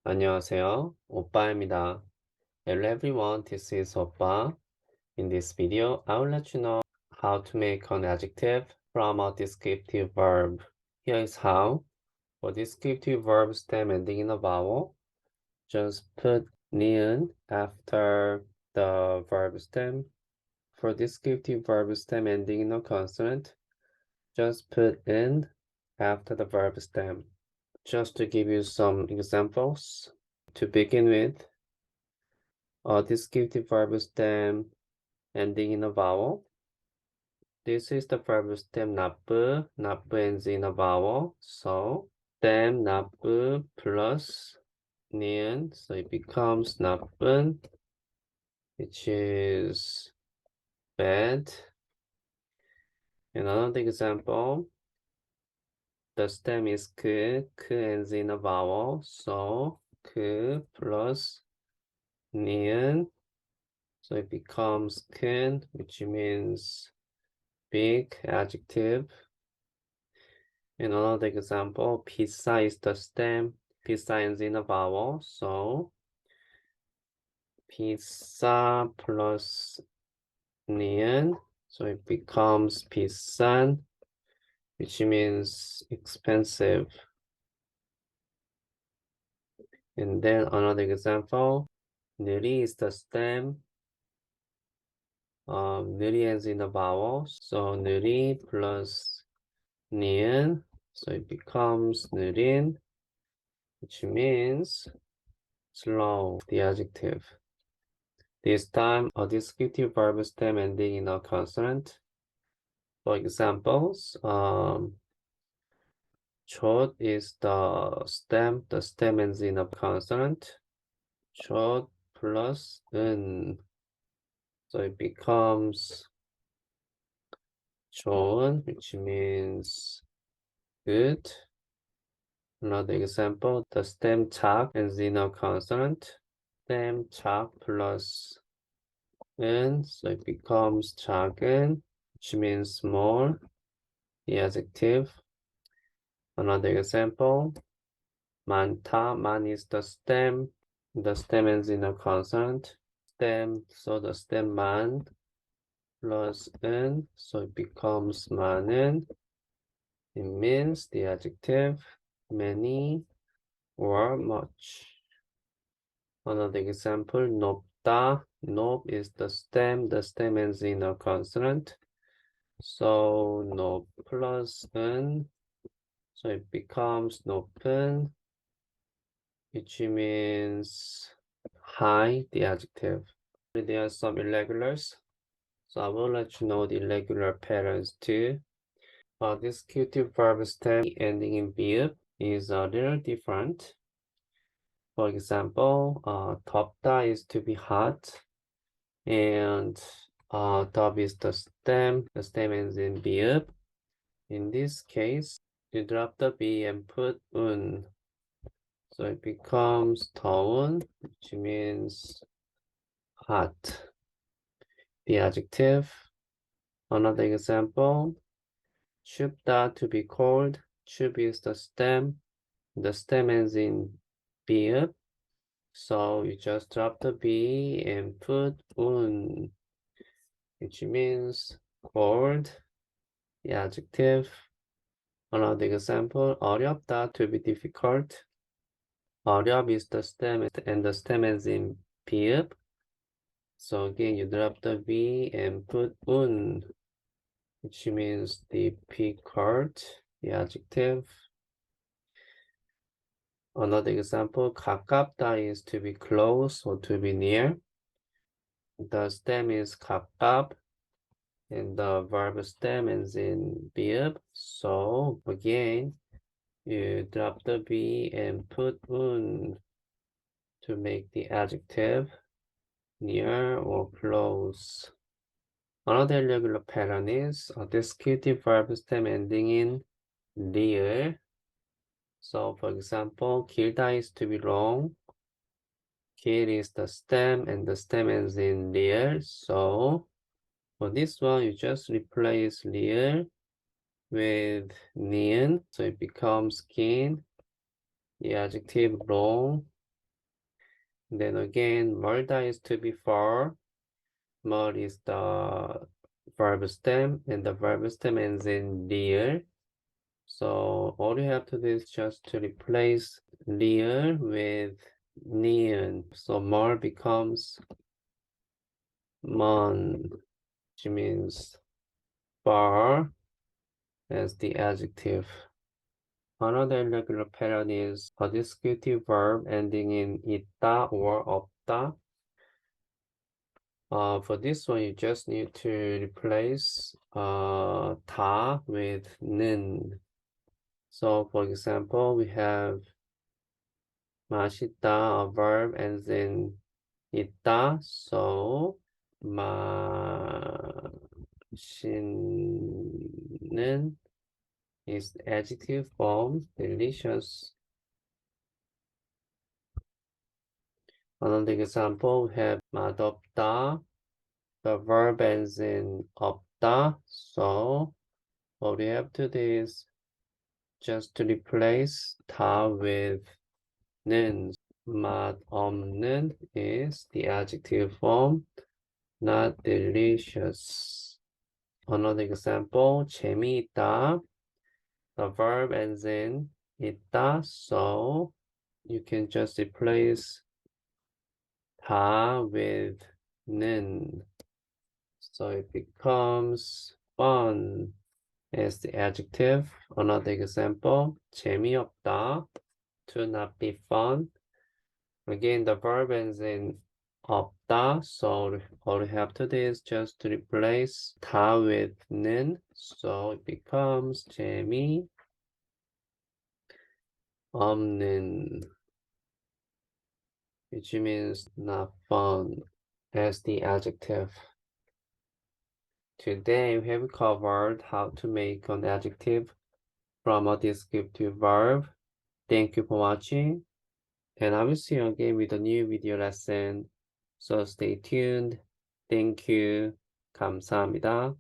안녕하세요. 오빠입니다. Hello everyone, this is Oppa. In this video, I will let you know how to make an adjective from a descriptive verb. Here is how. For descriptive verb stem ending in a vowel, just put ni은 after the verb stem. For descriptive verb stem ending in a consonant, just put in after the verb stem. Just to give you some examples, to begin with, a descriptive verb stem ending in a vowel. This is the verb stem 나쁘. 나쁘 ends in a vowel. So stem 나쁘 plus 니은. So it becomes 나쁜, which is bad. And another example, the stem is 그 ends in a vowel. So 그 plus 니은. So it becomes 큰, which means big, adjective. In another example, 비싸 is the stem. 비싸 ends in a vowel. So 비싸 plus 니은. So it becomes 비싼, which means expensive. And then another example, 느리 is the stem. 느리 ends in a vowel. So 느리 plus 니은. So it becomes 느린, which means slow, the adjective. This time, a descriptive verb stem ending in a consonant. For examples, 젖 is the stem ends in a consonant. 젖 plus 은. So it becomes 좋은, which means good. Another example, the stem 착 ends in a consonant. Stem 착 plus 은, so it becomes 작은, which means small, the adjective. Another example, 많다, 만 is the stem ends in a consonant. Stem, so the stem 만 plus 은, so it becomes 많은. It means the adjective many or much. Another example, 높다. 높 is the stem ends in a consonant. So 높 plus 은, so it becomes 높은, which means high, the adjective. There are some irregulars, so I will let you know the irregular patterns too. This descriptive verb stem ending in verb is a little different. For example, 덥다 is to be hot, and 덥 is the stem ends in verb. In this case, you drop the B and put 운. So it becomes 더운, which means hot. The adjective. Another example, 춥다 to be cold. 춥 is the stem ends in verb. So you just drop the B and put 운, which means cold. The adjective. Another example, 어렵다 to be difficult. 어렵 is the stem and the stem ends in verb. So again, you drop the V and put 운, which means difficult, the adjective. Another example, 가깝다 is to be close or to be near. The stem is 가깝, and the verb stem ends in verb. So again, you drop the V and put 운 to make the adjective near or close. Another irregular pattern is a descriptive verb stem ending in 리을. So for example, 길다 is to be long. kid is the stem and the stem ends in real. So for this one, you just replace real with neon. So it becomes kin. The adjective long. Then again, 멀다 is to be far. 멀 is the verb stem and the verb stem ends in real. So all you have to do is just to replace real with neon. So more becomes mon, which means far as the adjective. Another irregular pattern is a descriptive verb ending in 있다 or 없다. For this one, you just need to replace 다 with 는. So for example, we have 맛있다, a verb ends in 있다. So 맛있는 is adjective form, delicious. Another example, we have 맛없다. The verb ends in 없다. So what we have to do is just to replace 다 with 는. 맛없는 is the adjective form, not delicious. Another example, 재미있다. The verb ends in 있다, so you can just replace 다 with 는. So it becomes fun as the adjective. Another example, 재미없다, to not be fun. Again, the verb ends in 없다, so all you have to do is just to replace 다 with 는, so it becomes 재미없는, which means not fun, as the adjective. Today we have covered how to make an adjective from a descriptive verb. Thank you for watching, and I will see you again with a new video lesson. So stay tuned. Thank you. 감사합니다.